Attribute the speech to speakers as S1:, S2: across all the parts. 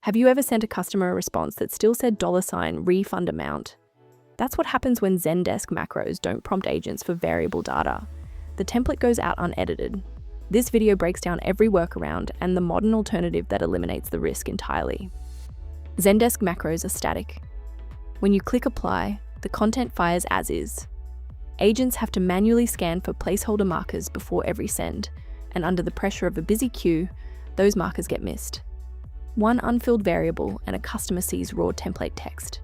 S1: Have you ever sent a customer a response that still said $refund amount? That's what happens when Zendesk macros don't prompt agents for variable data. The template goes out unedited. This video breaks down every workaround and the modern alternative that eliminates the risk entirely. Zendesk macros are static. When you click apply, the content fires as is. Agents have to manually scan for placeholder markers before every send, and under the pressure of a busy queue, those markers get missed. One unfilled variable and a customer sees raw template text.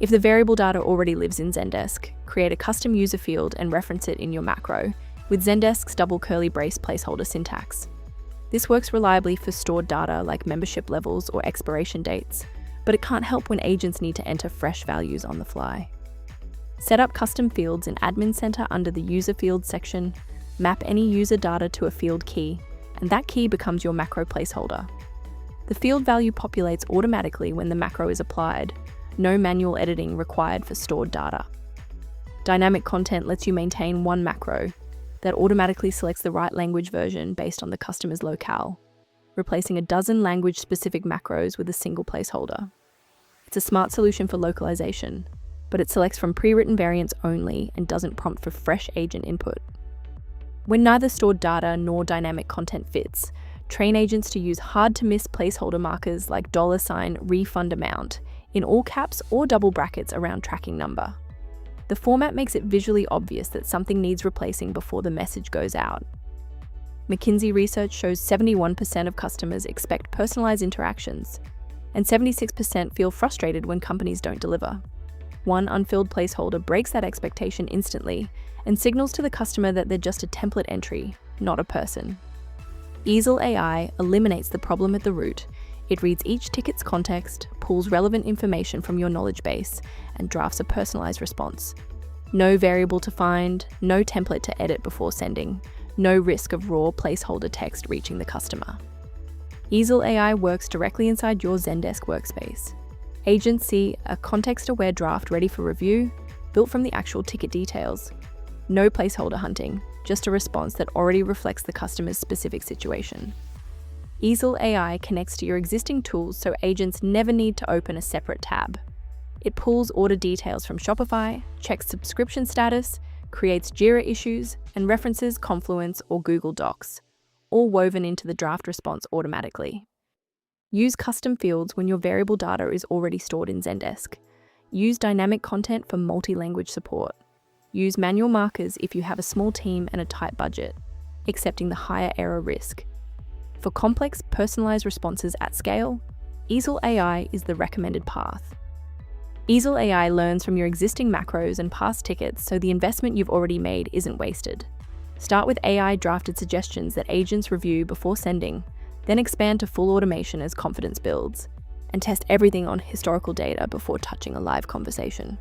S1: If the variable data already lives in Zendesk, create a custom user field and reference it in your macro with Zendesk's double curly brace placeholder syntax. This works reliably for stored data like membership levels or expiration dates, but it can't help when agents need to enter fresh values on the fly. Set up custom fields in Admin Center under the User Fields section, map any user data to a field key, and that key becomes your macro placeholder. The field value populates automatically when the macro is applied, no manual editing required for stored data. Dynamic content lets you maintain one macro that automatically selects the right language version based on the customer's locale, replacing a dozen language-specific macros with a single placeholder. It's a smart solution for localization, but it selects from pre-written variants only and doesn't prompt for fresh agent input. When neither stored data nor dynamic content fits, train agents to use hard-to-miss placeholder markers like $refund amount in all caps or double brackets around tracking number. The format makes it visually obvious that something needs replacing before the message goes out. McKinsey research shows 71% of customers expect personalized interactions, and 76% feel frustrated when companies don't deliver. One unfilled placeholder breaks that expectation instantly and signals to the customer that they're just a template entry, not a person. Eesel AI eliminates the problem at the root. It reads each ticket's context, pulls relevant information from your knowledge base, and drafts a personalized response. No variable to find, no template to edit before sending, no risk of raw placeholder text reaching the customer. Eesel AI works directly inside your Zendesk workspace. Agents see a context-aware draft ready for review, built from the actual ticket details. No placeholder hunting, just a response that already reflects the customer's specific situation. Eesel AI connects to your existing tools so agents never need to open a separate tab. It pulls order details from Shopify, checks subscription status, creates Jira issues, and references Confluence or Google Docs, all woven into the draft response automatically. Use custom fields when your variable data is already stored in Zendesk. Use dynamic content for multi-language support. Use manual markers if you have a small team and a tight budget, accepting the higher error risk. For complex, personalized responses at scale, Eesel AI is the recommended path. Eesel AI learns from your existing macros and past tickets, so the investment you've already made isn't wasted. Start with AI-drafted suggestions that agents review before sending, then expand to full automation as confidence builds, and test everything on historical data before touching a live conversation.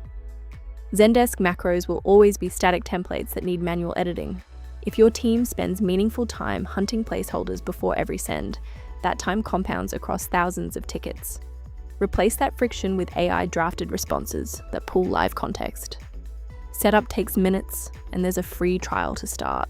S1: Zendesk macros will always be static templates that need manual editing. If your team spends meaningful time hunting placeholders before every send, that time compounds across thousands of tickets. Replace that friction with AI-drafted responses that pull live context. Setup takes minutes, and there's a free trial to start.